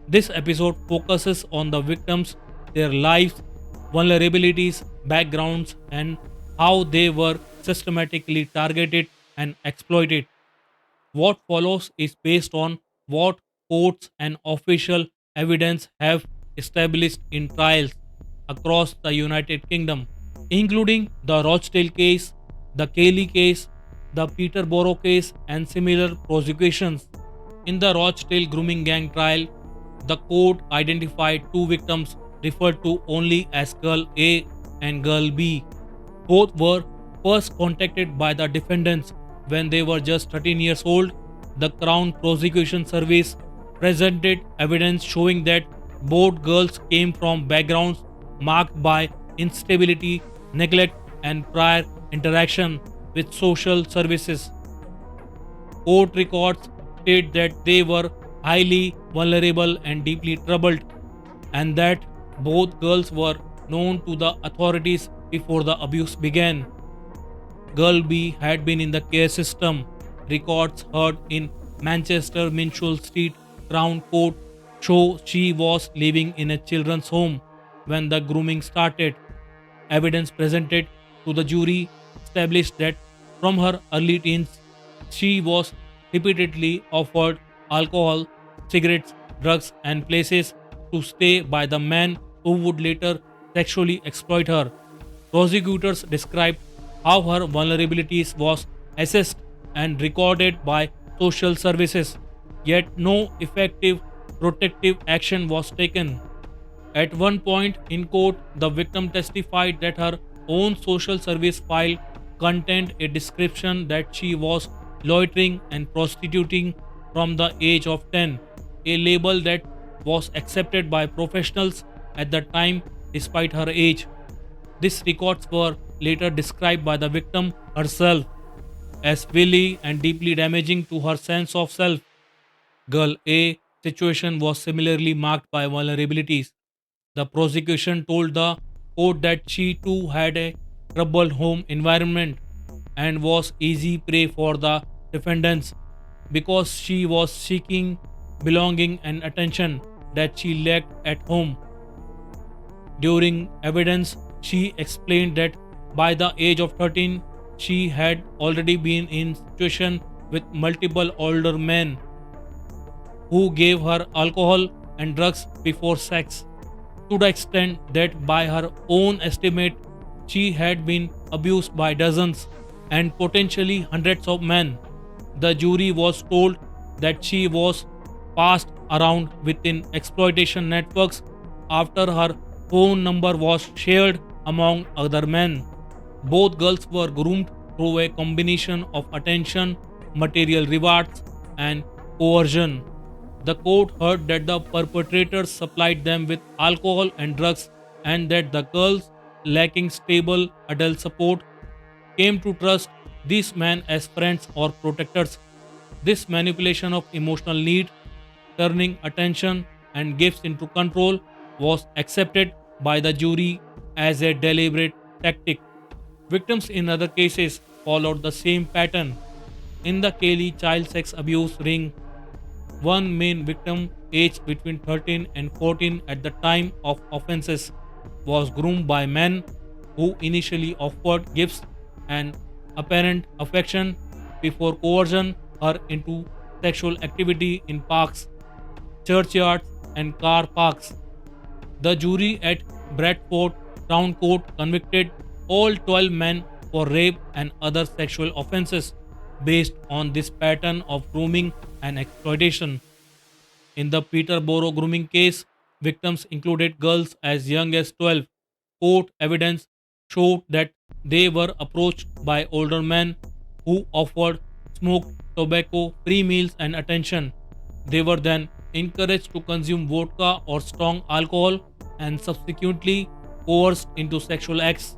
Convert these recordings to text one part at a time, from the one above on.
This episode focuses on the victims, their lives, vulnerabilities, backgrounds, and how they were systematically targeted and exploited. What follows is based on what courts and official evidence have established in trials across the United Kingdom, including the Rochdale case, the Cayley case, the Peterborough case, and similar prosecutions. In the Rochdale grooming gang trial, the court identified two victims referred to only as Girl A and Girl B. Both were first contacted by the defendants when they were just 13 years old. The Crown Prosecution Service presented evidence showing that both girls came from backgrounds marked by instability, neglect, and prior interaction with social services. Court records state that they were highly vulnerable and deeply troubled, and that both girls were known to the authorities before the abuse began. Girl B had been in the care system. Records heard in Manchester Minshall Street Crown Court show she was living in a children's home when the grooming started. Evidence presented to the jury established that from her early teens, she was repeatedly offered alcohol, cigarettes, drugs, and places to stay by the men who would later sexually exploit her. Prosecutors described how her vulnerabilities was assessed and recorded by social services, yet no effective protective action was taken. At one point in court, the victim testified that her own social service file contained a description that she was loitering and prostituting from the age of 10, a label that was accepted by professionals at the time despite her age. These records were later described by the victim herself as willy and deeply damaging to her sense of self. Girl A situation was similarly marked by vulnerabilities. The prosecution told the court that she too had a troubled home environment and was easy prey for the defendants because she was seeking belonging and attention that she lacked at home. During evidence, she explained that by the age of 13, she had already been in situation with multiple older men who gave her alcohol and drugs before sex, to the extent that by her own estimate, she had been abused by dozens and potentially hundreds of men. The jury was told that she was passed around within exploitation networks after her phone number was shared among other men. Both girls were groomed through a combination of attention, material rewards, and coercion. The court heard that the perpetrators supplied them with alcohol and drugs, and that the girls, lacking stable adult support, came to trust these men as friends or protectors. This manipulation of emotional need, turning attention and gifts into control, was accepted by the jury as a deliberate tactic. Victims in other cases followed the same pattern. In the Kelly child sex abuse ring, one main victim, aged between 13 and 14 at the time of offenses, was groomed by men who initially offered gifts and apparent affection before coercion her into sexual activity in parks, churchyards, and car parks. The jury at Bradford Crown Court convicted all 12 men for rape and other sexual offences based on this pattern of grooming and exploitation. In the Peterborough grooming case, victims included girls as young as 12. Court evidence showed that they were approached by older men who offered smoked tobacco, free meals, and attention. They were then encouraged to consume vodka or strong alcohol and subsequently coerced into sexual acts.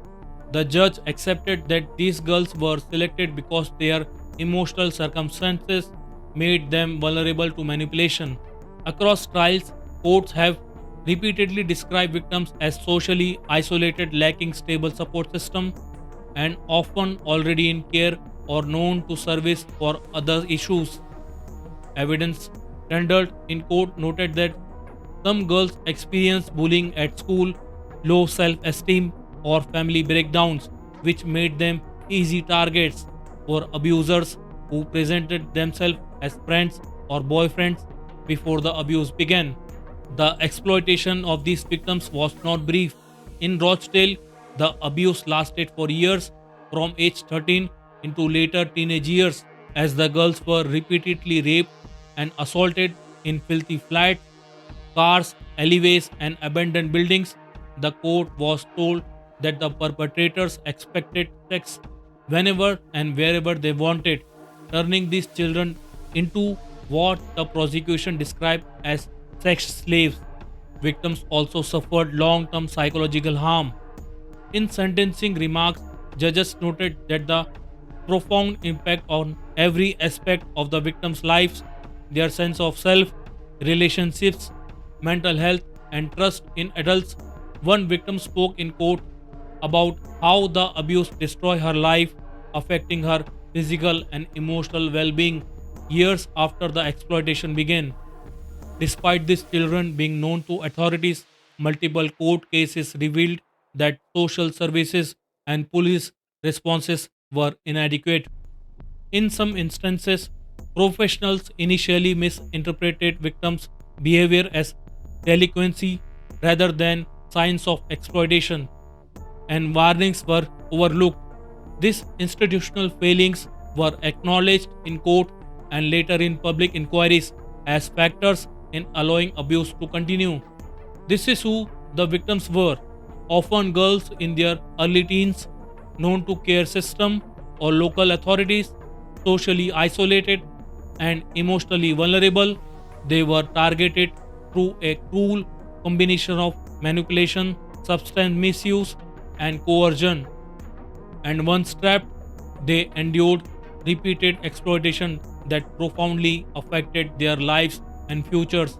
The judge accepted that these girls were selected because their emotional circumstances made them vulnerable to manipulation. Across trials, courts have repeatedly described victims as socially isolated, lacking stable support system, and often already in care or known to service for other issues. Evidence tendered in court noted that Some girls experience bullying at school, low self esteem, or family breakdowns, which made them easy targets for abusers who presented themselves as friends or boyfriends before the abuse began. The exploitation of these victims was not brief. In Rochdale, the abuse lasted for years, from age 13 into later teenage years, as the girls were repeatedly raped and assaulted in filthy flats, cars, alleyways, and abandoned buildings. The court was told that the perpetrators expected sex whenever and wherever they wanted, turning these children into what the prosecution described as sex slaves. Victims also suffered long term psychological harm. In sentencing remarks, judges noted that the profound impact on every aspect of the victims' lives, their sense of self, relationships, mental health, and trust in adults. One victim spoke in court about how the abuse destroyed her life, affecting her physical and emotional well being years after the exploitation began. Despite these children being known to authorities, multiple court cases revealed that social services and police responses were inadequate. In some instances, professionals initially misinterpreted victims' behavior as delinquency rather than signs of exploitation, and warnings were overlooked. These institutional failings were acknowledged in court and later in public inquiries as factors in allowing abuse to continue. This is who the victims were, often girls in their early teens, known to care system or local authorities, socially isolated and emotionally vulnerable. They were targeted through a cruel combination of manipulation, substance misuse, and coercion. And once trapped, they endured repeated exploitation that profoundly affected their lives and futures.